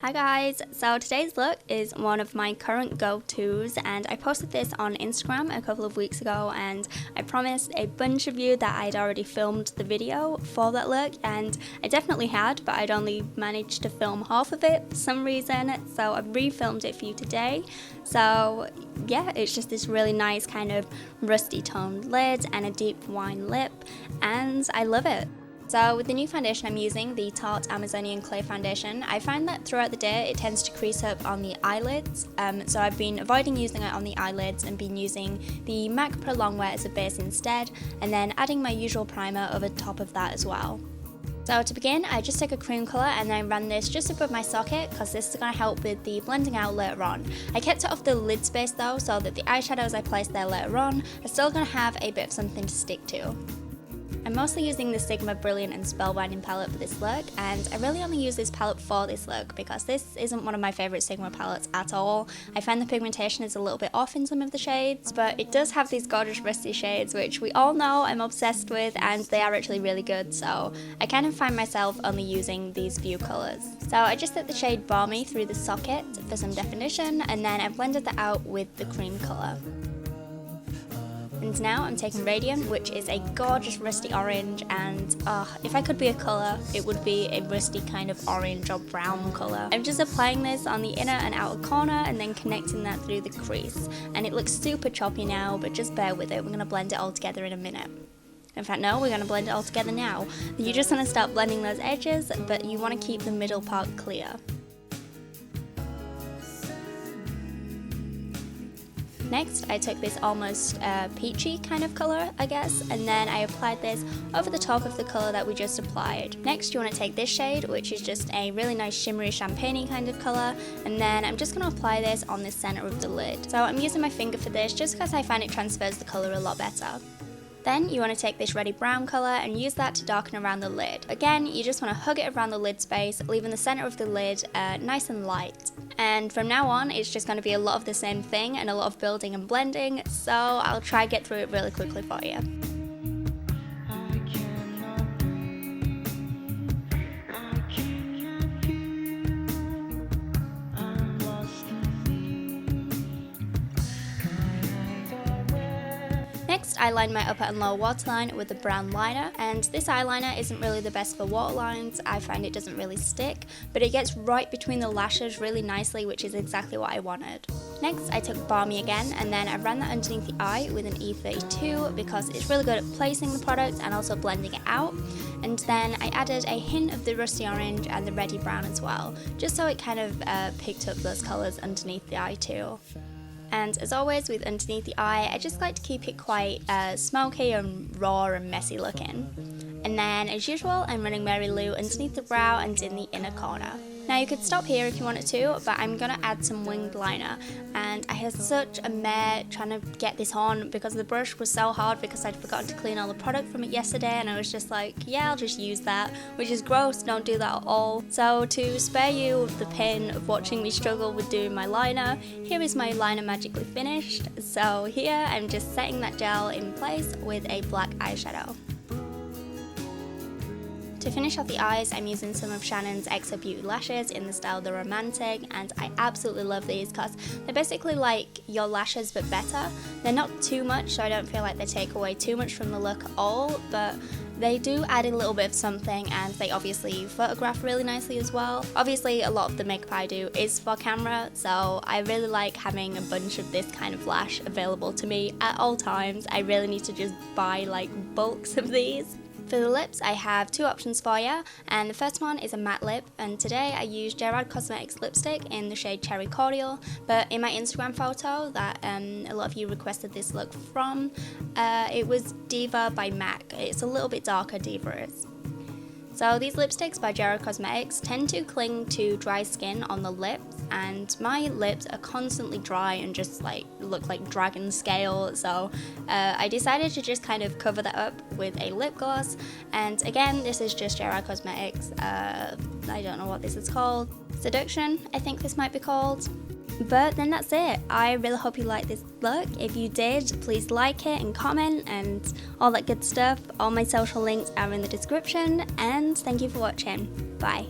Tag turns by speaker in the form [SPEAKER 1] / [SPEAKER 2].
[SPEAKER 1] Hi guys, so today's look is one of my current go-tos and I posted this on Instagram a couple of weeks ago and I promised a bunch of you that I'd already filmed the video for that look and I definitely had, but I'd only managed to film half of it for some reason, so I've refilmed it for you today. So yeah, it's just this really nice kind of rusty toned lid and a deep wine lip and I love it. So with the new foundation I'm using, the Tarte Amazonian Clay Foundation, I find that throughout the day it tends to crease up on the eyelids, so I've been avoiding using it on the eyelids and been using the MAC Pro Longwear as a base instead, and then adding my usual primer over top of that as well. So to begin, I just took a cream colour and then ran this just above my socket because this is going to help with the blending out later on. I kept it off the lid space though, so that the eyeshadows I place there later on are still going to have a bit of something to stick to. I'm mostly using the Sigma Brilliant and Spellbinding palette for this look, and I really only use this palette for this look because this isn't one of my favourite Sigma palettes at all. I find the pigmentation is a little bit off in some of the shades, but it does have these gorgeous rusty shades which we all know I'm obsessed with and they are actually really good, so I kind of find myself only using these few colours. So I just set the shade Balmy through the socket for some definition and then I blended that out with the cream colour. And now I'm taking Radiant, which is a gorgeous rusty orange, and if I could be a colour, it would be a rusty kind of orange or brown colour. I'm just applying this on the inner and outer corner and then connecting that through the crease. And it looks super choppy now, but just bear with it, we're going to blend it all together in a minute. In fact, no, we're going to blend it all together now. You just want to start blending those edges, but you want to keep the middle part clear. Next, I took this almost peachy kind of colour, I guess, and then I applied this over the top of the colour that we just applied. Next, you want to take this shade, which is just a really nice shimmery champagne-y kind of colour, and then I'm just going to apply this on the centre of the lid. So I'm using my finger for this just because I find it transfers the colour a lot better. Then you want to take this reddy brown colour and use that to darken around the lid. Again, you just want to hug it around the lid space, leaving the centre of the lid nice and light. And from now on, it's just going to be a lot of the same thing and a lot of building and blending, so I'll try to get through it really quickly for you. Next, I line my upper and lower waterline with a brown liner, and this eyeliner isn't really the best for waterlines. I find it doesn't really stick, but it gets right between the lashes really nicely, which is exactly what I wanted. Next, I took Balmy again, and then I ran that underneath the eye with an E32 because it's really good at placing the product and also blending it out. And then I added a hint of the rusty orange and the reddy brown as well, just so it kind of picked up those colours underneath the eye too. And as always with underneath the eye, I just like to keep it quite smoky and raw and messy looking. And then as usual, I'm running Mary Lou underneath the brow and in the inner corner. Now you could stop here if you wanted to, but I'm going to add some winged liner, and I had such a mare trying to get this on because the brush was so hard because I'd forgotten to clean all the product from it yesterday, and I was just like, yeah, I'll just use that, which is gross, don't do that at all. So to spare you the pain of watching me struggle with doing my liner, here is my liner magically finished. So here I'm just setting that gel in place with a black eyeshadow. To finish off the eyes, I'm using some of Shannon's xoBeauty lashes in the style The Romantic, and I absolutely love these because they're basically like your lashes but better. They're not too much, so I don't feel like they take away too much from the look at all, but they do add a little bit of something, and they obviously photograph really nicely as well. Obviously, a lot of the makeup I do is for camera, so I really like having a bunch of this kind of lash available to me at all times. I really need to just buy like bulks of these. For the lips, I have two options for you, and the first one is a matte lip, and today I used Gerard Cosmetics lipstick in the shade Cherry Cordial, but in my Instagram photo that a lot of you requested this look from, it was Diva by MAC. It's a little bit darker, Diva is. So these lipsticks by Gerard Cosmetics tend to cling to dry skin on the lips, and my lips are constantly dry and just like look like dragon scale, so I decided to just kind of cover that up with a lip gloss. And again, this is just Gerard Cosmetics, I don't know what this is called, Seduction I think this might be called. But then that's it. I really hope you liked this look. If you did, please like it and comment and all that good stuff. All my social links are in the description, and thank you for watching. Bye.